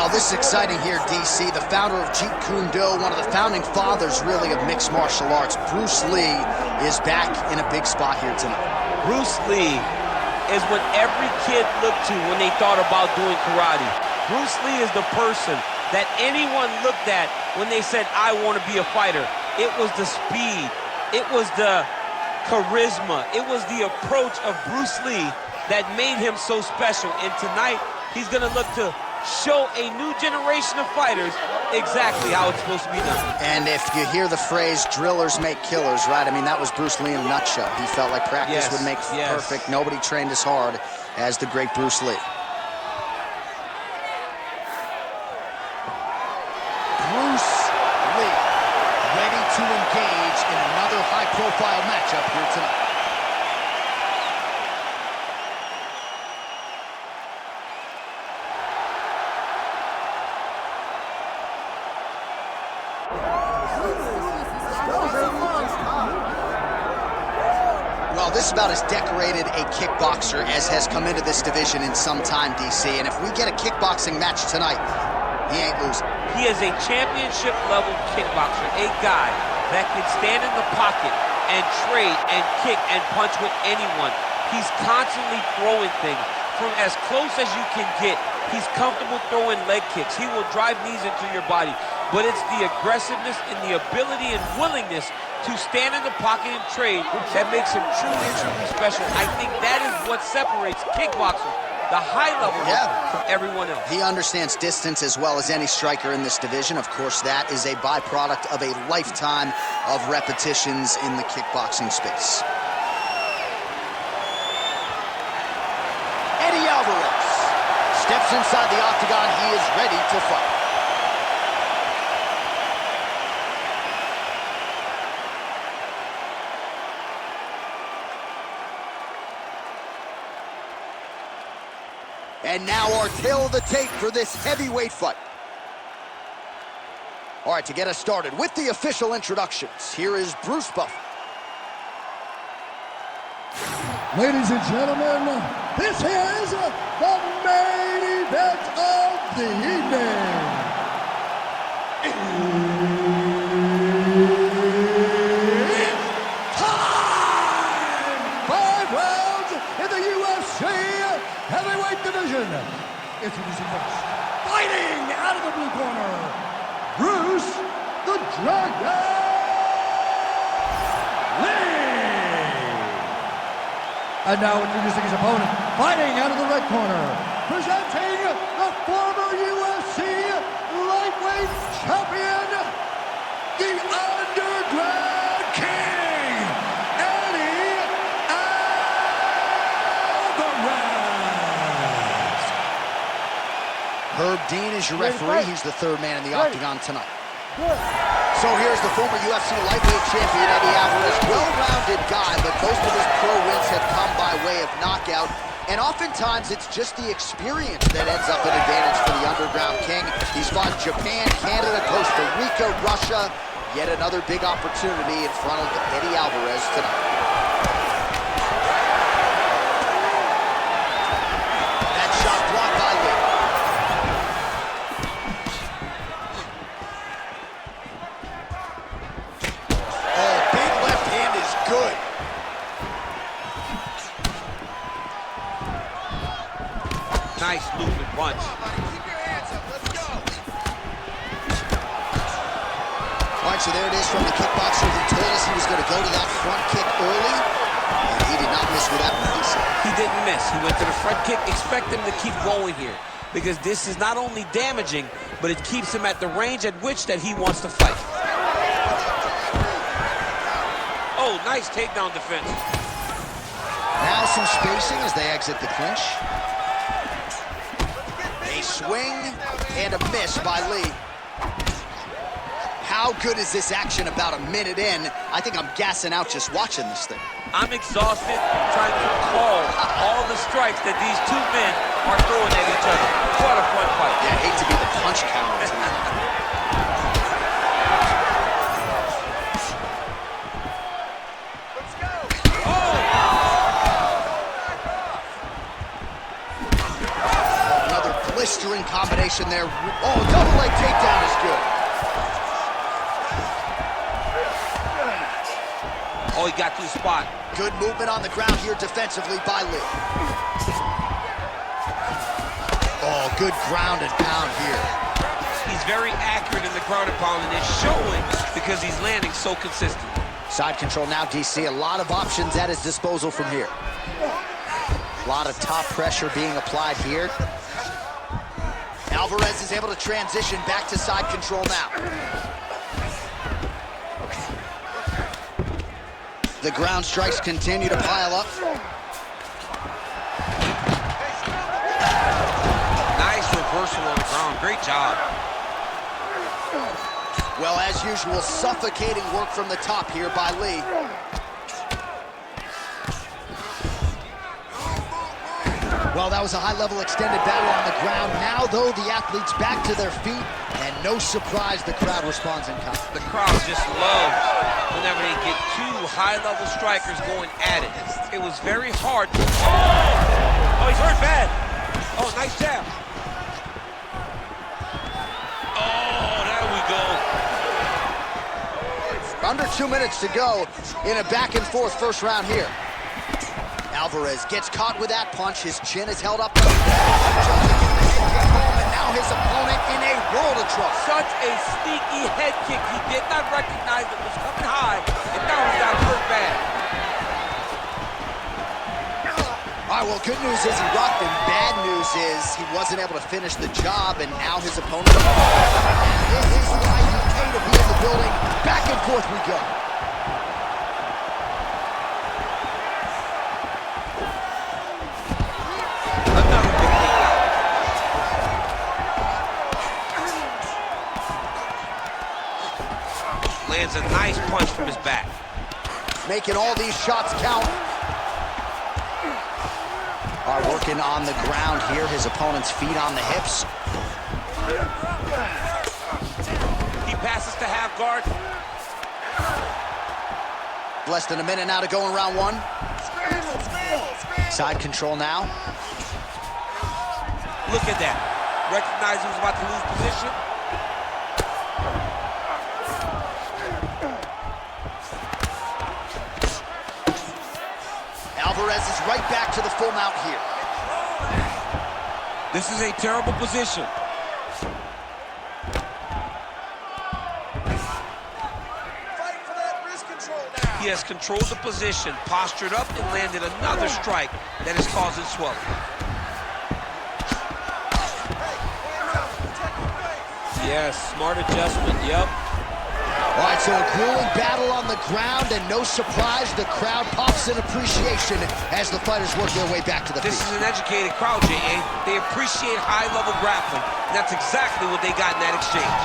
Well, this is exciting here, DC. The founder of Jeet Kune Do, one of the founding fathers, really, of mixed martial arts, Bruce Lee, is back in a big spot here tonight. Bruce Lee is what every kid looked to when they thought about doing karate. Bruce Lee is the person that anyone looked at when they said, I want to be a fighter. It was the speed. It was the charisma. It was the approach of Bruce Lee that made him so special. And tonight, he's going to look to show a new generation of fighters exactly how it's supposed to be done. And if you hear the phrase, drillers make killers, right? I mean, that was Bruce Lee in a nutshell. He felt like practice would make perfect. Nobody trained as hard as the great Bruce Lee. Bruce Lee, ready to engage in another high-profile matchup here tonight. Well, this is about as decorated a kickboxer as has come into this division in some time, DC. And if we get a kickboxing match tonight, he ain't losing. He is a championship-level kickboxer, a guy that can stand in the pocket and trade and kick and punch with anyone. He's constantly throwing things from as close as you can get. He's comfortable throwing leg kicks. He will drive knees into your body. But it's the aggressiveness and the ability and willingness to stand in the pocket and trade that makes him truly, truly special. I think that is what separates kickboxers, the high level, from everyone else. He understands distance as well as any striker in this division. Of course, that is a byproduct of a lifetime of repetitions in the kickboxing space. Eddie Alvarez steps inside the octagon. He is ready to fight. And now our tail of the tape for this heavyweight fight. All right, to get us started with the official introductions, here is Bruce Buffer. Ladies and gentlemen, this is the main event of the evening. It's time! 5 rounds in the UFC heavyweight division. Introducing first, fighting out of the blue corner, Bruce the Dragon Lee. And now introducing his opponent, fighting out of the red corner, presenting the former UFC lightweight champion, the Underground King, Eddie Alvarez. Herb Dean is your referee. He's the third man in the octagon tonight. So here's the former UFC lightweight champion, Eddie Alvarez. Well-rounded guy, but most of his pro wins have come by way of knockout. And oftentimes, it's just the experience that ends up an advantage for the Underground King. He's fought Japan, Canada, Costa Rica, Russia. Yet another big opportunity in front of Eddie Alvarez tonight. That shot blocked by Lee. Good. Nice movement punch. Keep your hands up. Let's go. All right, so there it is from the kickboxer who told us he was going to go to that front kick early, and he did not miss with that one. He didn't miss. He went to the front kick. Expect him to keep going here, because this is not only damaging, but it keeps him at the range at which that he wants to fight. Oh, nice takedown defense. Now some spacing as they exit the clinch. A swing and a miss by Lee. How good is this action about a minute in? I think I'm gassing out just watching this thing. I'm exhausted trying to call all the strikes that these two men are throwing at each other. What a fun fight. Yeah, I hate to be the punch counter tonight. blistering combination there. Oh, double leg takedown is good. Oh, he got to the spot. Good movement on the ground here defensively by Lee. Oh, good ground and pound here. He's very accurate in the ground and pound, and it's showing because he's landing so consistent. Side control now, DC. A lot of options at his disposal from here. A lot of top pressure being applied here. Alvarez is able to transition back to side control now. The ground strikes continue to pile up. Nice reversal on the ground. Great job. Well, as usual, suffocating work from the top here by Lee. Well, that was a high-level extended battle on the ground. Now, though, the athletes back to their feet, and no surprise, the crowd responds in kind. The crowd just loves whenever they get two high-level strikers going at it. It was very hard to... Oh, he's hurt bad. Oh, nice jab. Oh, there we go. Under 2 minutes to go in a back-and-forth first round here. Alvarez gets caught with that punch. His chin is held up. And now his opponent in a world of trouble. Such a sneaky head kick. He did not recognize it was coming high, and now he got hurt bad. All right, well, good news is he rocked him. Bad news is he wasn't able to finish the job, and now his opponent... This is the IUK to be in the building. Back and forth we go. Another big takedown. Lands a nice punch from his back. Making all these shots count. Are working on the ground here. His opponent's feet on the hips. He passes to half guard. Less than a minute now to go in round one. Side control now. Look at that. Recognized he was about to lose position. Alvarez is right back to the full mount here. This is a terrible position. He has controlled the position, postured up, and landed another strike that is causing swelling. Yes, smart adjustment, yep. All right, so a grueling battle on the ground, and no surprise, the crowd pops in appreciation as the fighters work their way back to the This feet. is an educated crowd, J.A. They appreciate high-level grappling, and that's exactly what they got in that exchange.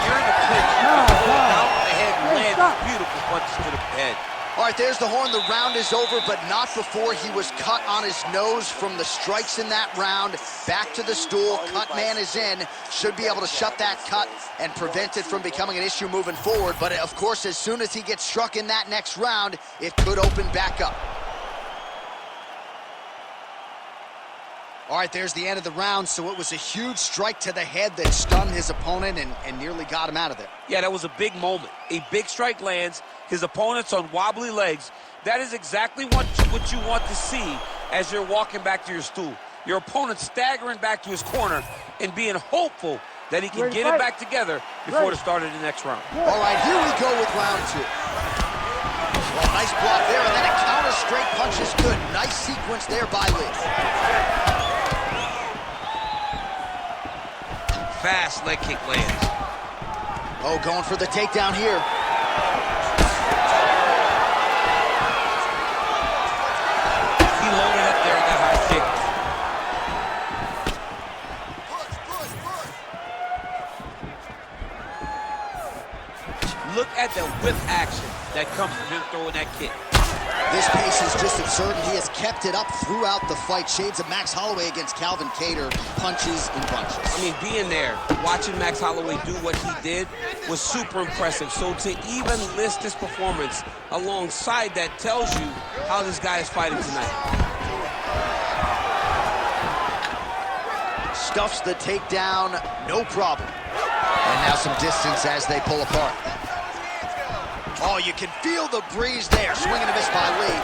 You're in the clinch, down on the head, and land beautiful punches to the head. All right, there's the horn. The round is over, but not before he was cut on his nose from the strikes in that round. Back to the stool. Cut man is in. Should be able to shut that cut and prevent it from becoming an issue moving forward. But, of course, as soon as he gets struck in that next round, it could open back up. All right, there's the end of the round. So it was a huge strike to the head that stunned his opponent and nearly got him out of there. Yeah, that was a big moment. A big strike lands. His opponent's on wobbly legs. That is exactly what you want to see as you're walking back to your stool. Your opponent staggering back to his corner and being hopeful that he can get it back together before the start of the next round. All right, here we go with round two. Well, nice block there, and then a counter straight punch is good. Nice sequence there by Lee. Fast leg kick lands. Oh, going for the takedown here. He loaded up there on that high kick. Look at the whip action that comes from him throwing that kick. This pace is just absurd, and he has kept it up throughout the fight. Shades of Max Holloway against Calvin Kattar, punches and bunches. I mean, being there, watching Max Holloway do what he did was super impressive. So to even list this performance alongside that tells you how this guy is fighting tonight. stuffs the takedown, no problem. And now some distance as they pull apart. Oh, you can feel the breeze there. Swing and a miss by Lee. Oh,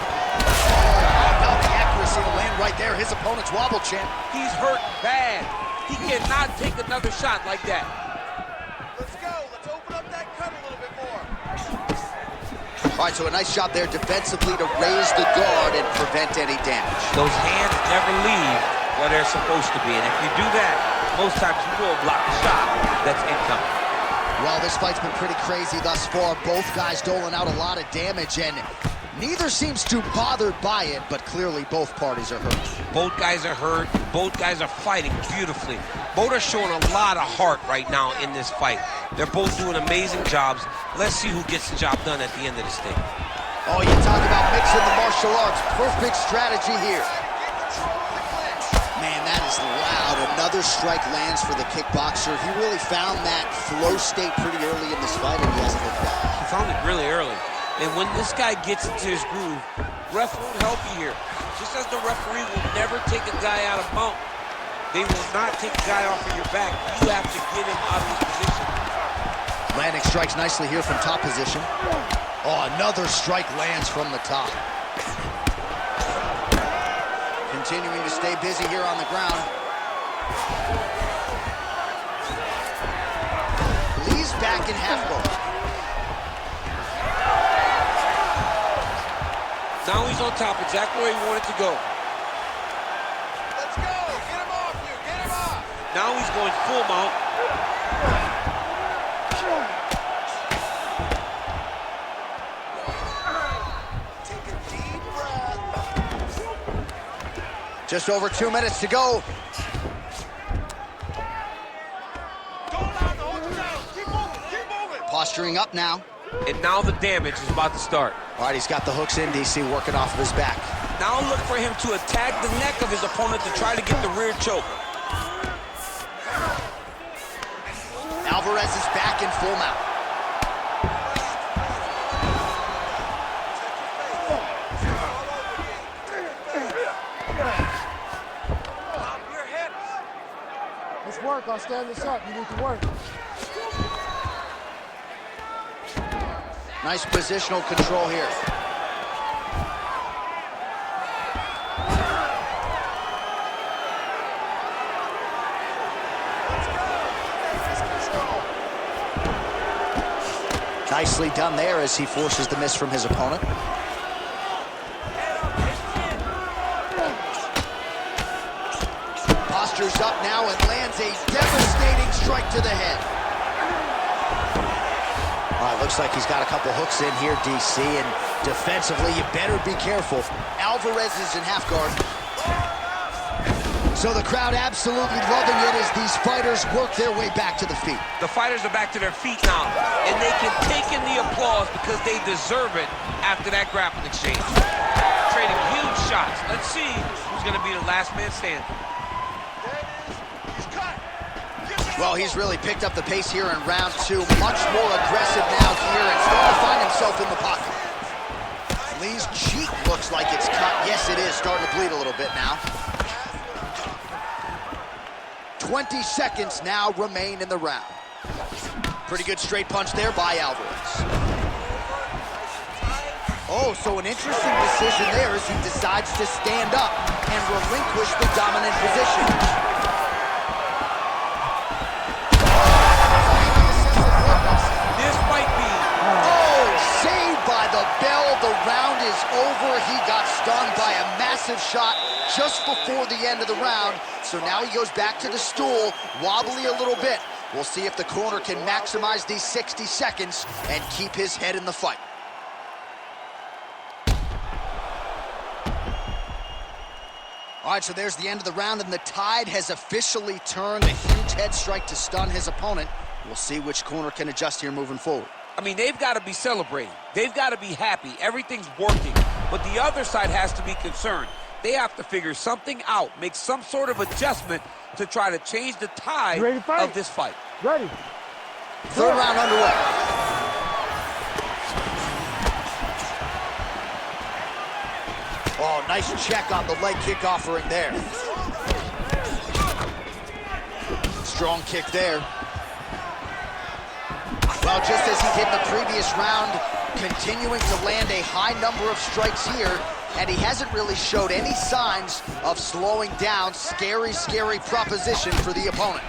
how about the accuracy to land right there? His opponent's wobble champ. He's hurt bad. He cannot take another shot like that. Let's go. Let's open up that cut a little bit more. All right, so a nice shot there defensively to raise the guard and prevent any damage. Those hands never leave where they're supposed to be. And if you do that, most times you will block the shot that's incoming. Well, this fight's been pretty crazy thus far. Both guys doling out a lot of damage, and neither seems too bothered by it, but clearly both parties are hurt. Both guys are hurt. Both guys are fighting beautifully. Both are showing a lot of heart right now in this fight. They're both doing amazing jobs. Let's see who gets the job done at the end of this thing. Oh, you talk about mixing the martial arts. Perfect strategy here. Man, that is loud. Another strike lands for the kickboxer. He really found that flow state pretty early in this fight, and he hasn't looked back. He found it really early. And when this guy gets into his groove, ref won't help you here. Just as the referee will never take a guy out of mount, they will not take a guy off of your back. You have to get him out of his position. Landing strikes nicely here from top position. Oh, another strike lands from the top. Continuing to stay busy here on the ground. Lee's back in half guard. Now he's on top, exactly where he wanted to go. Let's go. Get him off you. Get him off. Now he's going full mount. Take a deep breath. Just over 2 minutes to go. Don't allow the hook down. Keep moving. Keep moving. Posturing up now. And now the damage is about to start. All right, he's got the hooks in, DC, working off of his back. Now look for him to attack the neck of his opponent to try to get the rear choke. Alvarez is back in full mount. Your hips. Let's work. I'll stand this up. You need to work. Nice positional control here. Nicely done there as he forces the miss from his opponent. Postures up now and lands a devastating strike to the head. All right, looks like he's got a couple hooks in here, DC, and defensively, you better be careful. Alvarez is in half guard. So the crowd absolutely loving it as these fighters work their way back to the feet. The fighters are back to their feet now, and they can take in the applause because they deserve it after that grappling exchange. Trading huge shots. Let's see who's going to be the last man standing. He's cut. Well, he's really picked up the pace here in round two. Much more aggressive now here and starting to find himself in the pocket. Lee's cheek looks like it's cut. Yes, it is. Starting to bleed a little bit now. 20 seconds now remain in the round. Pretty good straight punch there by Alvarez. Oh, so an interesting decision there as he decides to stand up and relinquish the dominant position. This might be. Oh, saved by the bell. The round is over. He got stunned by a massive shot just before the end of the round. So now he goes back to the stool, wobbly a little bit. We'll see if the corner can maximize these 60 seconds and keep his head in the fight. All right, so there's the end of the round, and the tide has officially turned. A huge head strike to stun his opponent. We'll see which corner can adjust here moving forward. I mean, they've got to be celebrating. They've got to be happy. Everything's working. But the other side has to be concerned. They have to figure something out, make some sort of adjustment to try to change the tide of this fight. Ready. Third round underway. Oh, nice check on the leg kick offering there. Strong kick there. Well, just as he did in the previous round, continuing to land a high number of strikes here, and he hasn't really showed any signs of slowing down. Scary, scary proposition for the opponent.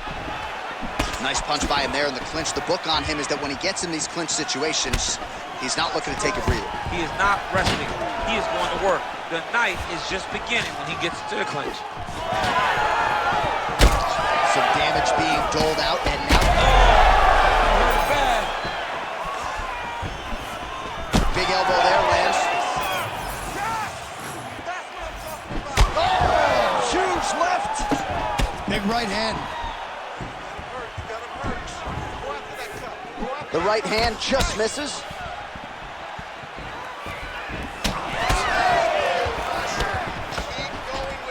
Nice punch by him there in the clinch. The book on him is that when he gets in these clinch situations, he's not looking to take a breather. He is not resting. He is going to work. The night is just beginning when he gets to the clinch. Some damage being doled out, and now... Hurt bad. Big elbow there, lands. Oh, huge left. Big right hand. The right hand just misses.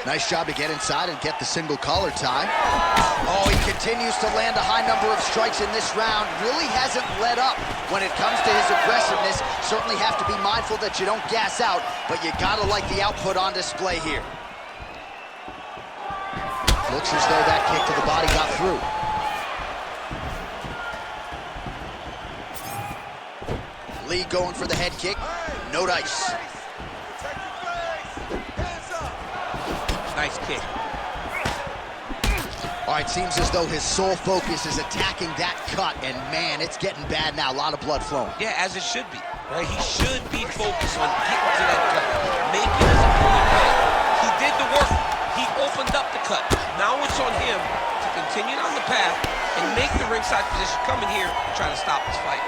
Nice job to get inside and get the single collar tie. Oh, he continues to land a high number of strikes in this round. Really hasn't let up when it comes to his aggressiveness. Certainly have to be mindful that you don't gas out, but you gotta like the output on display here. Looks as though that kick to the body got through. Lee going for the head kick. No dice. Nice kick. All right, seems as though his sole focus is attacking that cut, and man, it's getting bad now. A lot of blood flowing. Yeah, as it should be. Right? He should be focused on getting to that cut, making his opponent pay. He did the work. He opened up the cut. Now it's on him to continue on the path and make the ringside position, come in here and try to stop this fight.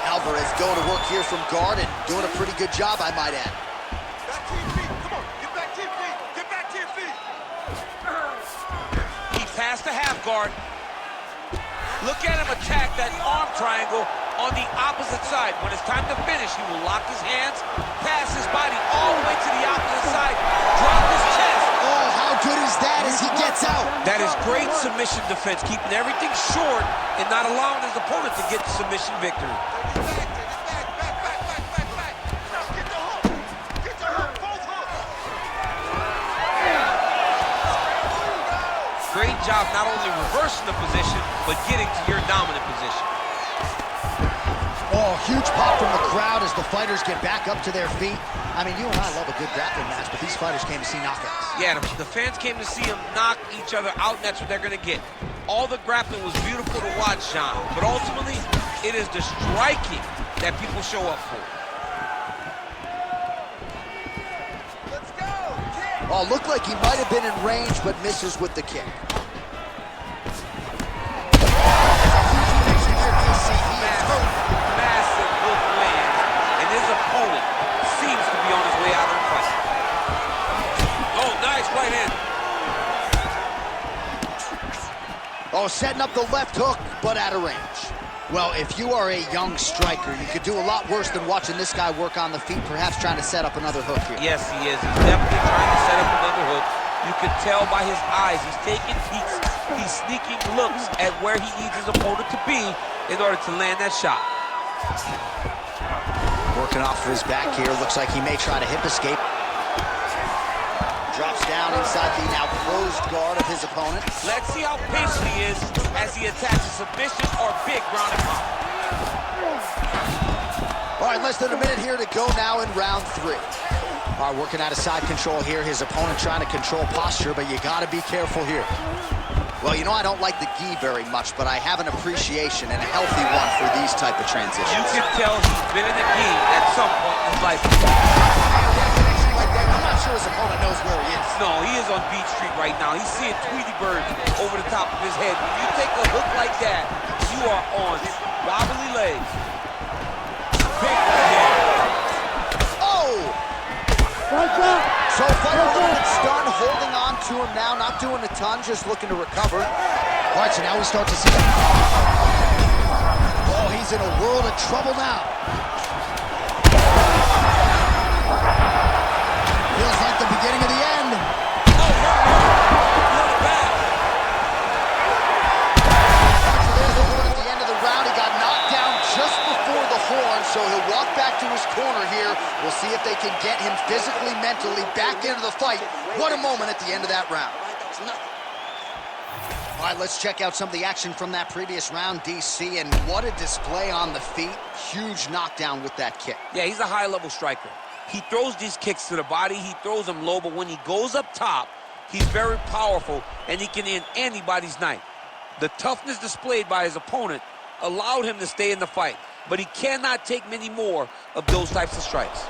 Alvarez going to work here from guard and doing a pretty good job, I might add. Back to your feet. Come on. Get back to your feet. Get back to your feet. He passed the half guard. Look at him attack that arm triangle on the opposite side. When it's time to finish, he will lock his hands, pass his body all the way to the opposite side, drop his chest. Oh, how good is that as he gets out? That is great submission defense, keeping everything short and not allowing his opponent to get the submission victory. Great job not only reversing the position, but getting to your dominant position. Oh, huge pop from the crowd as the fighters get back up to their feet. I mean, you and I love a good grappling match, but these fighters came to see knockouts. Yeah, the fans came to see them knock each other out, and that's what they're going to get. All the grappling was beautiful to watch, John, but ultimately, it is the striking that people show up for. Let's go. Oh, looked like he might have been in range, but misses with the kick. Massive hook lands, and his opponent seems to be on his way out of the fight. Oh, nice right hand. Oh, setting up the left hook, but out of range. Well, if you are a young striker, you could do a lot worse than watching this guy work on the feet, perhaps trying to set up another hook here. Yes, he is. He's definitely trying to set up another hook. You can tell by his eyes. He's taking peeks. He's sneaking looks at where he needs his opponent to be in order to land that shot. Working off of his back here. Looks like he may try to hip escape. Drops down inside the now closed guard of his opponent. Let's see how patient he is as he attacks a submission or big ground and pound. All right, less than a minute here to go now in round 3. All right, working out of side control here. His opponent trying to control posture, but you got to be careful here. Well, you know, I don't like the gi very much, but I have an appreciation and a healthy one for these type of transitions. You can tell he's been in the gi at some point in his life. I'm not sure his opponent knows where he is. No, he is on Beach Street right now. He's seeing Tweety birds over the top of his head. When you take a hook like that, you are on wobbly legs. Big right. Oh! So fighter a little bit stunned, holding on to him now, not doing a ton, just looking to recover. All right, so now we start to see him. Oh, he's in a world of trouble now. Feels like the beginning of the end. There's the horn at the end of the round. He got knocked down just before the horn, so he'll walk back to his corner here. We'll see if they can get him physically, mentally back into the fight. What a moment at the end of that round. It's nothing. All right, let's check out some of the action from that previous round, DC, and what a display on the feet. Huge knockdown with that kick. Yeah, he's a high-level striker. He throws these kicks to the body. He throws them low, but when he goes up top, he's very powerful, and he can end anybody's night. The toughness displayed by his opponent allowed him to stay in the fight, but he cannot take many more of those types of strikes.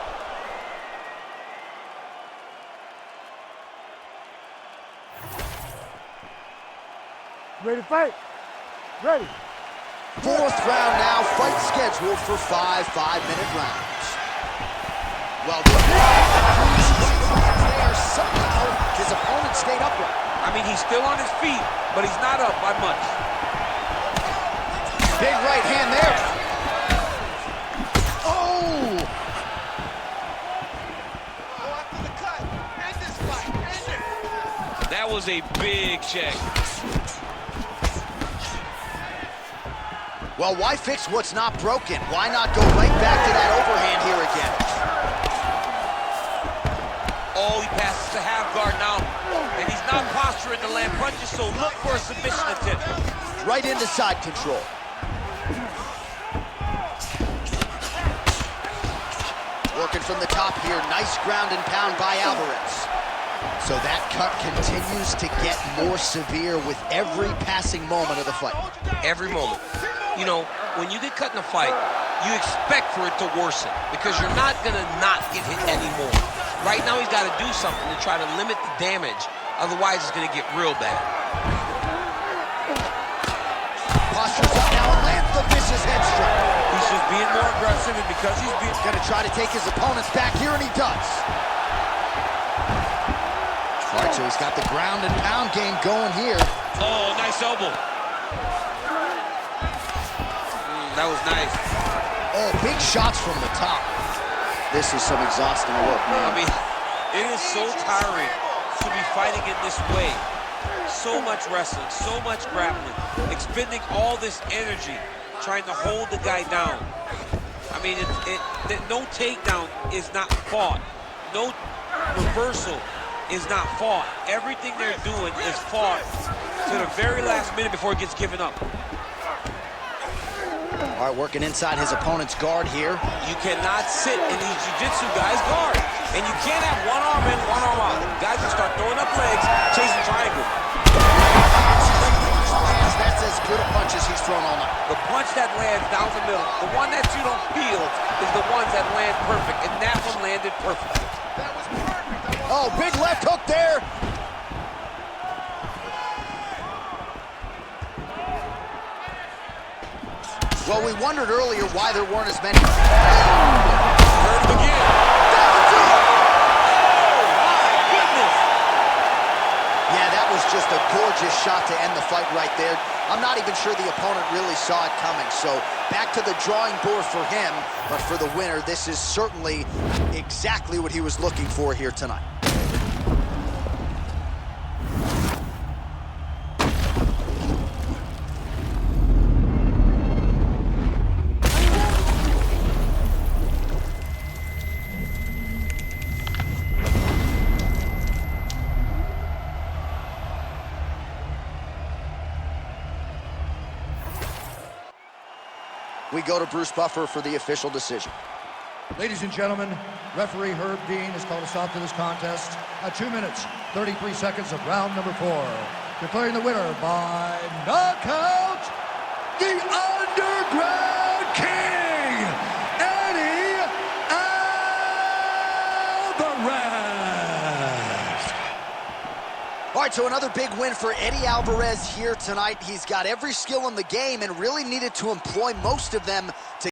Ready to fight? Ready. Fourth round now, fight scheduled for 5 5-minute rounds. Well, there somehow his opponent stayed upright. I mean, he's still on his feet, but he's not up by much. Big right hand there. Oh! Go after the cut. End this fight. End it. That was a big check. Well, why fix what's not broken? Why not go right back to that overhand here again? Oh, he passes the half guard now, and he's not posturing to land punches, so look for a submission attempt. Right into side control. Working from the top here. Nice ground and pound by Alvarez. So that cut continues to get more severe with every passing moment of the fight. Every moment. You know, when you get cut in a fight, you expect for it to worsen because you're not going to not get hit anymore. Right now, he's got to do something to try to limit the damage. Otherwise, it's going to get real bad. Postures up now and lands the vicious head strike. He's just being more aggressive, and because he's being... Going to try to take his opponents back here, and he does. All right, so he's got the ground and pound game going here. Oh, nice elbow. That was nice. Oh, big shots from the top. This is some exhausting work, man. I mean, it is so tiring to be fighting in this way. So much wrestling, so much grappling, expending all this energy trying to hold the guy down. I mean, no takedown is not fought. No reversal is not fought. Everything they're doing is fought to the very last minute before it gets given up. All right, working inside his opponent's guard here. You cannot sit in these jiu-jitsu guys' guard. And you can't have one arm in, one arm out. Guys will start throwing up legs, chasing triangle. That's as good a punch as he's thrown all night. The punch that lands down the middle, the one that you don't feel, is the ones that land perfect. And that one landed perfectly. That was perfect. Oh, big left hook there. Well, we wondered earlier why there weren't as many. Heard it again. That's it! Oh, my goodness. Yeah, that was just a gorgeous shot to end the fight right there. I'm not even sure the opponent really saw it coming. So back to the drawing board for him. But for the winner, this is certainly exactly what he was looking for here tonight. We go to Bruce Buffer for the official decision. Ladies and gentlemen, referee Herb Dean has called a stop to this contest at 2 minutes, 33 seconds of round number 4. Declaring the winner by knockout, the Underground King, Eddie Alvarez. All right, so another big win for Eddie Alvarez here tonight. He's got every skill in the game and really needed to employ most of them to